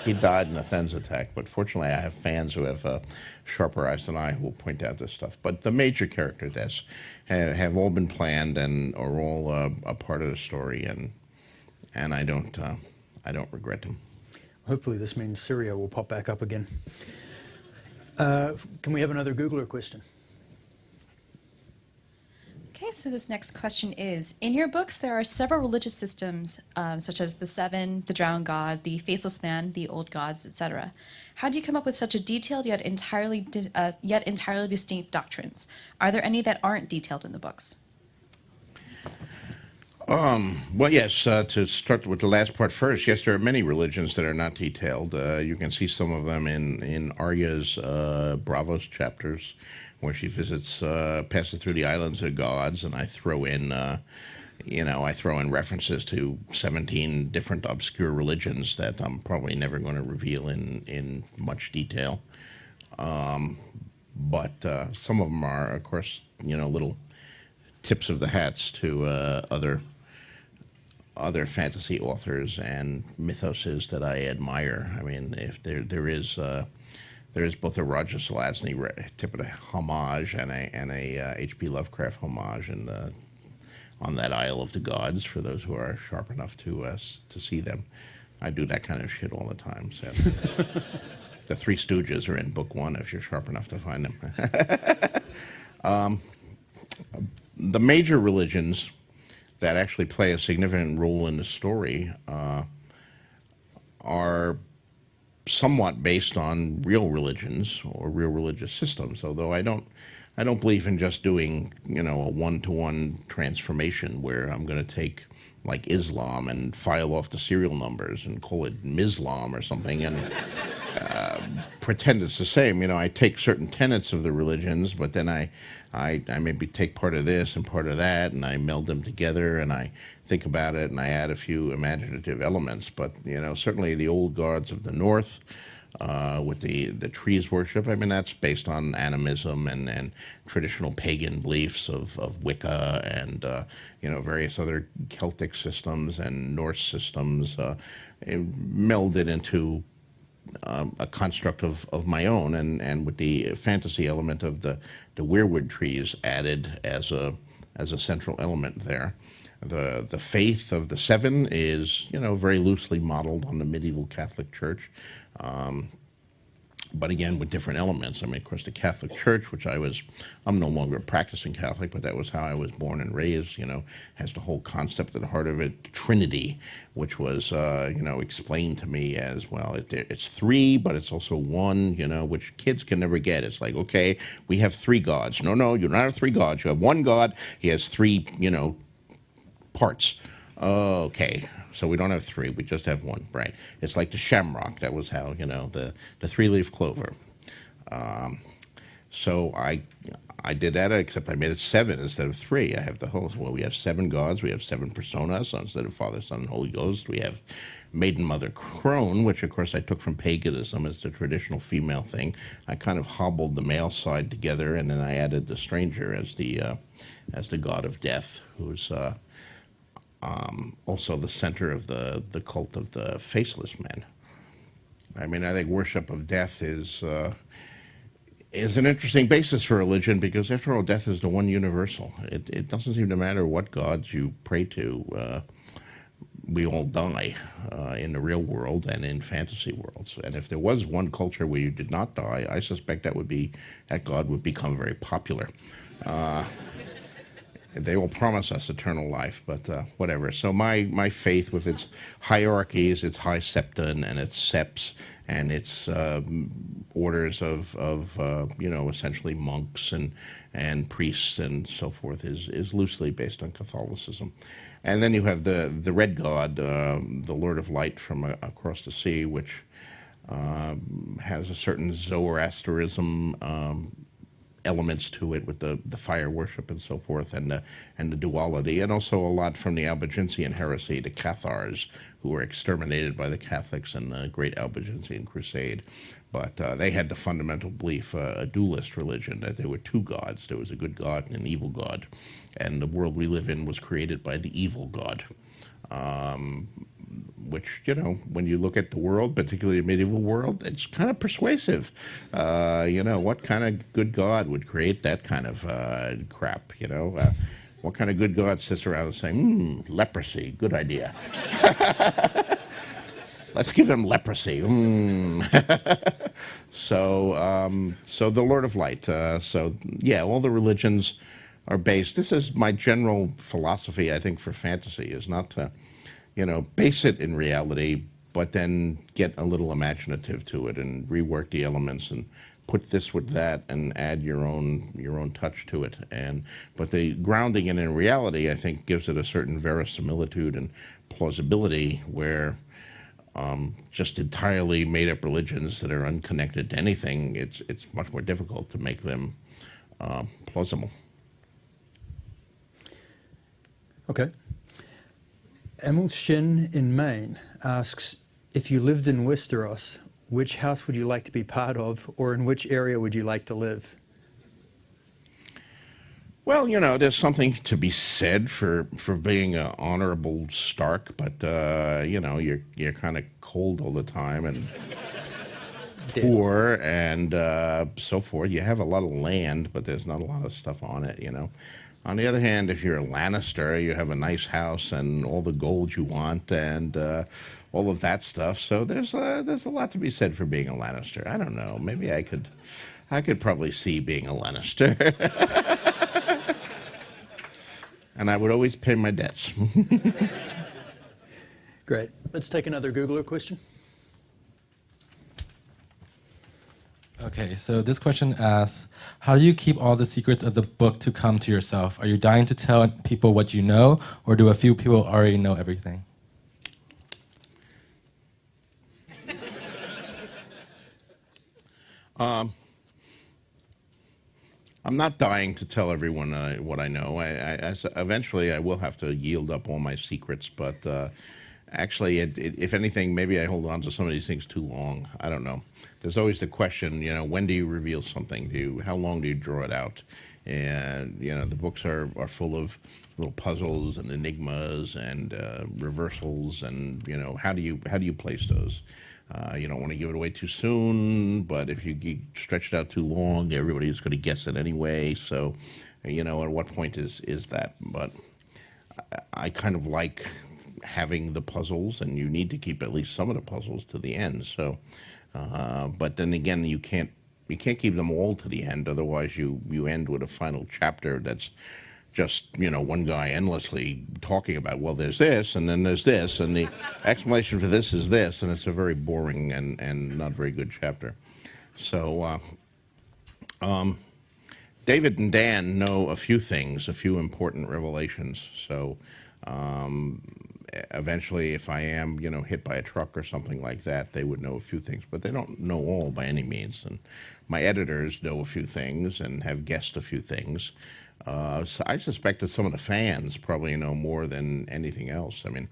He died in a Then's attack, but fortunately I have fans who have sharper eyes than I who will point out this stuff. But the major character deaths have all been planned and are all a part of the story, and I don't regret them. Hopefully this means Syria will pop back up again. Can we have another Googler question? Okay, so this next question is, in your books there are several religious systems, such as the Seven, the Drowned God, the Faceless Man, the Old Gods, etc. How do you come up with such a detailed yet entirely distinct doctrines? Are there any that aren't detailed in the books? Well, yes, to start with the last part first, yes, there are many religions that are not detailed. You can see some of them in Arya's Bravos chapters, where she passes through the islands of gods, and I throw in references to 17 different obscure religions that I'm probably never going to reveal in much detail. But some of them are, of course, little tips of the hats to other fantasy authors and mythoses that I admire. I mean, if there is both a Roger Zelazny tip of the homage and a H.P. Lovecraft homage on that Isle of the Gods for those who are sharp enough to see them. I do that kind of shit all the time. So the Three Stooges are in book 1 if you're sharp enough to find them. The major religions that actually play a significant role in the story are somewhat based on real religions or real religious systems, although I don't believe in just doing a one-to-one transformation where I'm going to take like Islam and file off the serial numbers and call it Mislam or something and pretend it's the same. I take certain tenets of the religions, but then I maybe take part of this and part of that, and I meld them together, and I think about it, and I add a few imaginative elements. But certainly the old gods of the North, with the trees worship. I mean, that's based on animism and traditional pagan beliefs of Wicca and various other Celtic systems and Norse systems, melded into a construct of my own, and with the fantasy element of the weirwood trees added as a central element there. The faith of the Seven is very loosely modeled on the medieval Catholic Church, but again with different elements. I mean, of course, the Catholic Church, which I'm no longer a practicing Catholic, but that was how I was born and raised, has the whole concept at the heart of it, Trinity, which was, explained to me as, well, it's three, but it's also one, which kids can never get. It's like, okay, we have three gods. No, you don't have three gods. You have one God. He has three, parts. Okay, so we don't have three, we just have one, right? It's like the shamrock. That was how, the three-leaf clover. So I did that, except I made it 7 instead of 3. I have the whole, well, we have 7 gods, we have 7 personas, so instead of Father, Son, and Holy Ghost, we have Maiden, Mother, Crone, which of course I took from paganism as the traditional female thing. I kind of hobbled the male side together, and then I added the stranger as the god of death, who's also the center of the cult of the faceless men. I mean, I think worship of death is an interesting basis for religion, because after all, death is the one universal. It doesn't seem to matter what gods you pray to. We all die in the real world and in fantasy worlds. And if there was one culture where you did not die, I suspect that god would become very popular. They will promise us eternal life, but whatever. So my faith, with its hierarchies, its high septon and its septs, and its orders of essentially monks and priests and so forth, is loosely based on Catholicism. And then you have the red god, the Lord of Light from across the sea, which has a certain Zoroastrianism elements to it, with the fire worship and so forth, and the duality, and also a lot from the Albigensian heresy, the Cathars, who were exterminated by the Catholics in the Great Albigensian Crusade. But they had the fundamental belief, a dualist religion, that there were 2 gods. There was a good god and an evil god, and the world we live in was created by the evil god. Which, when you look at the world, particularly the medieval world, it's kind of persuasive. What kind of good god would create that kind of crap, what kind of good god sits around and saying, leprosy, good idea. Let's give them leprosy. So the Lord of Light. All the religions are based. This is my general philosophy, I think, for fantasy, is not to base it in reality, but then get a little imaginative to it and rework the elements and put this with that and add your own touch to it. But the grounding it in reality, I think, gives it a certain verisimilitude and plausibility, where just entirely made-up religions that are unconnected to anything, it's much more difficult to make them plausible. Okay. Emil Shin in Maine asks, if you lived in Westeros, which house would you like to be part of, or in which area would you like to live? Well, there's something to be said for being an honorable Stark, but you're kind of cold all the time and poor and so forth. You have a lot of land, but there's not a lot of stuff on it. On the other hand, if you're a Lannister, you have a nice house and all the gold you want and all of that stuff. So there's a lot to be said for being a Lannister. I don't know. Maybe I could probably see being a Lannister. And I would always pay my debts. Great. Let's take another Googler question. Okay, so this question asks, how do you keep all the secrets of the book to come to yourself? Are you dying to tell people what you know, or do a few people already know everything? I'm not dying to tell everyone what I know. Eventually, I will have to yield up all my secrets, but actually, if anything, maybe I hold on to some of these things too long. I don't know. There's always the question, when do you reveal something? How long do you draw it out? And, the books are full of little puzzles and enigmas and reversals, and, how do you place those? You don't want to give it away too soon, but if you stretch it out too long, everybody's going to guess it anyway. So, at what point is that? But I kind of like having the puzzles, and you need to keep at least some of the puzzles to the end. So, but then again, you can't keep them all to the end. Otherwise, you end with a final chapter that's just, one guy endlessly talking about, well, there's this, and then there's this, and the explanation for this is this, and it's a very boring and not very good chapter. So, David and Dan know a few things, a few important revelations. So, eventually, if I am, hit by a truck or something like that, they would know a few things, but they don't know all by any means. And my editors know a few things and have guessed a few things. So I suspect that some of the fans probably know more than anything else. I mean,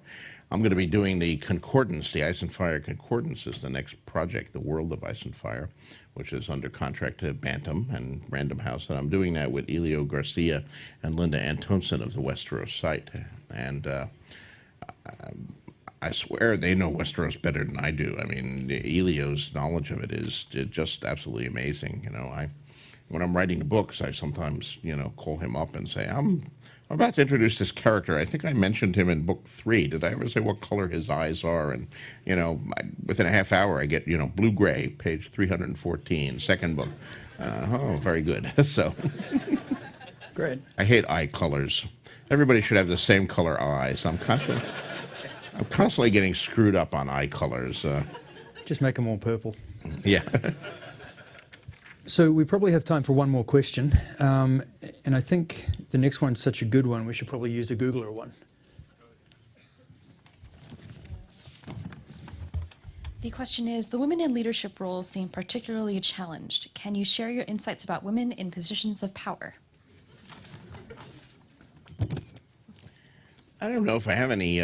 I'm going to be doing the Concordance, the Ice and Fire Concordance is the next project, The World of Ice and Fire, which is under contract to Bantam and Random House. And I'm doing that with Elio Garcia and Linda Antonsen of the Westeros site. And I swear they know Westeros better than I do. I mean, Elio's knowledge of it is just absolutely amazing. When I'm writing books, I sometimes, call him up and say, I'm about to introduce this character. I think I mentioned him in book 3. Did I ever say what color his eyes are? And, within a half hour, I get, blue-gray, page 314, second book. Oh, very good. So, Great. I hate eye colors. Everybody should have the same color eyes. I'm constantly getting screwed up on eye colors. Just make them all purple. Yeah. So we probably have time for one more question. And I think the next one's such a good one, we should probably use a Googler one. The question is, the women in leadership roles seem particularly challenged. Can you share your insights about women in positions of power? I don't know if I have any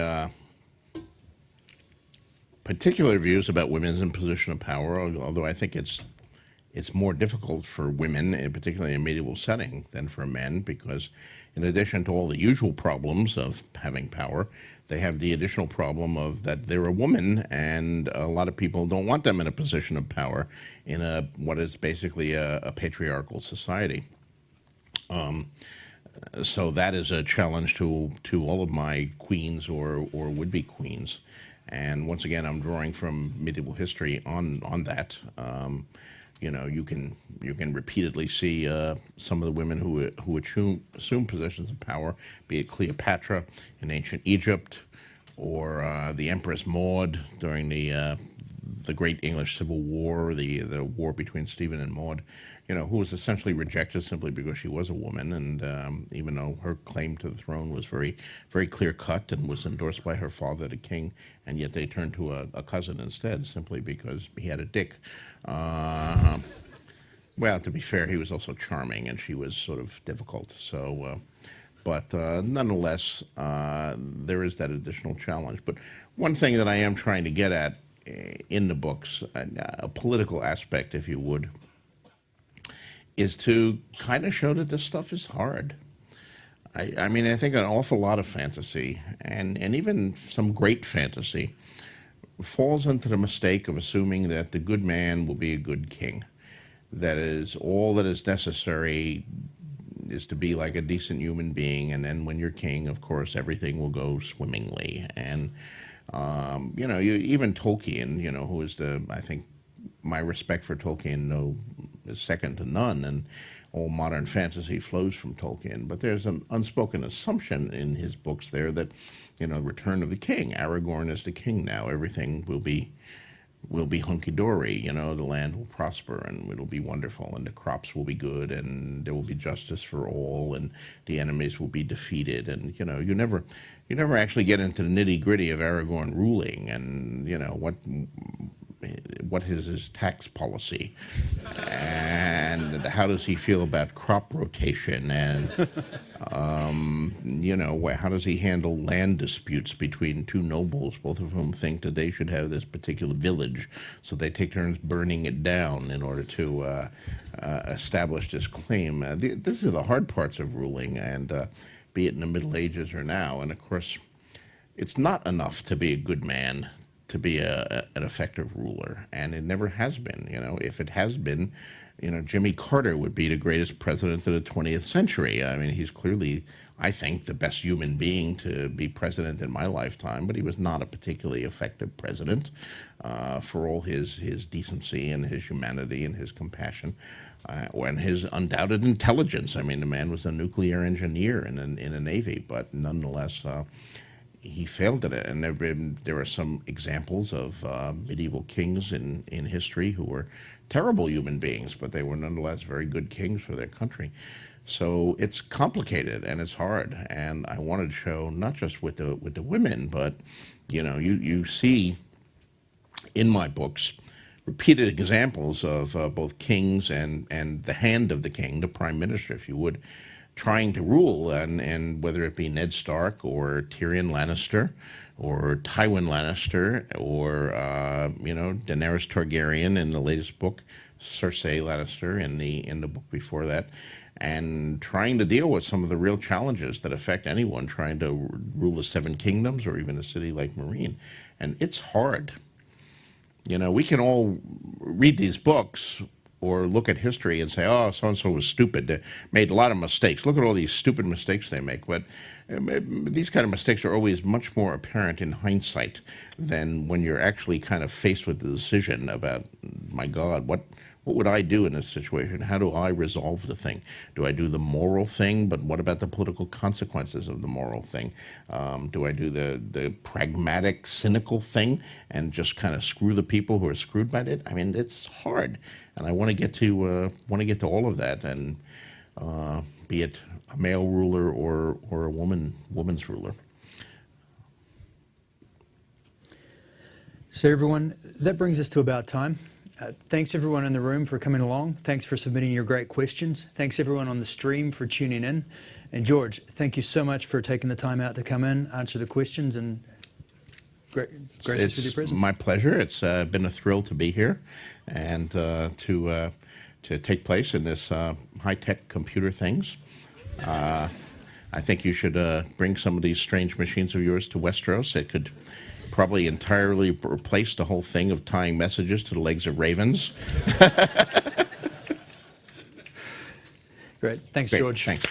particular views about women in position of power, although I think it's more difficult for women, particularly in a medieval setting, than for men, because in addition to all the usual problems of having power, they have the additional problem of that they're a woman, and a lot of people don't want them in a position of power in what is basically a patriarchal society. So that is a challenge to all of my queens or would-be queens. And once again, I'm drawing from medieval history on that. You can repeatedly see some of the women who assume positions of power, be it Cleopatra in ancient Egypt, or the Empress Maud during the Great English Civil War, the war between Stephen and Maud, who was essentially rejected simply because she was a woman, and even though her claim to the throne was very, very clear-cut and was endorsed by her father, the king, and yet they turned to a cousin instead, simply because he had a dick. Well, to be fair, he was also charming, and she was sort of difficult. So, but nonetheless, there is that additional challenge. But one thing that I am trying to get at in the books, a political aspect, if you would, is to kind of show that this stuff is hard. I mean, I think an awful lot of fantasy, and even some great fantasy, falls into the mistake of assuming that the good man will be a good king. That is, all that is necessary is to be like a decent human being, and then when you're king, of course, everything will go swimmingly. And, even Tolkien, who is I think, my respect for Tolkien is second to none, and all modern fantasy flows from Tolkien. But there's an unspoken assumption in his books there that, Return of the King, Aragorn is the king now. Everything will be hunky-dory, the land will prosper and it'll be wonderful, and the crops will be good, and there will be justice for all, and the enemies will be defeated. And, you never actually get into the nitty-gritty of Aragorn ruling, and, what is his tax policy, and how does he feel about crop rotation, and how does he handle land disputes between two nobles, both of whom think that they should have this particular village, so they take turns burning it down in order to establish this claim. These are the hard parts of ruling, and be it in the Middle Ages or now. And of course, it's not enough to be a good man to be an effective ruler, and it never has been. If it has been, Jimmy Carter would be the greatest president of the 20th century. I mean, he's clearly, I think, the best human being to be president in my lifetime, but he was not a particularly effective president for all his decency and his humanity and his compassion and his undoubted intelligence. I mean, the man was a nuclear engineer in a Navy, but nonetheless, he failed at it. And there are some examples of medieval kings in history who were terrible human beings, but they were nonetheless very good kings for their country. So it's complicated and it's hard. And I wanted to show not just with the women, but you see in my books repeated examples of both kings and the hand of the king, the prime minister, if you would, trying to rule, and whether it be Ned Stark or Tyrion Lannister or Tywin Lannister or Daenerys Targaryen in the latest book, Cersei Lannister in the book before that, and trying to deal with some of the real challenges that affect anyone trying to rule the Seven Kingdoms or even a city like Marine. And it's hard. We can all read these books or look at history and say, oh, so-and-so was stupid. They made a lot of mistakes. Look at all these stupid mistakes they make. But these kind of mistakes are always much more apparent in hindsight than when you're actually kind of faced with the decision about, my God, what would I do in this situation? How do I resolve the thing? Do I do the moral thing, but what about the political consequences of the moral thing? Do I do the pragmatic, cynical thing and just kind of screw the people who are screwed by it? I mean, it's hard, and I want to get to all of that, and be it a male ruler or a woman's ruler. So everyone, that brings us to about time. Thanks everyone in the room for coming along. Thanks for submitting your great questions. Thanks everyone on the stream for tuning in. And George, thank you so much for taking the time out to come in, answer the questions, and grace us with your presence. It's my pleasure. It's been a thrill to be here and to take place in this high-tech computer things. I think you should bring some of these strange machines of yours to Westeros. It could probably entirely replace the whole thing of tying messages to the legs of ravens. Great. Thanks, Great. George. Thanks.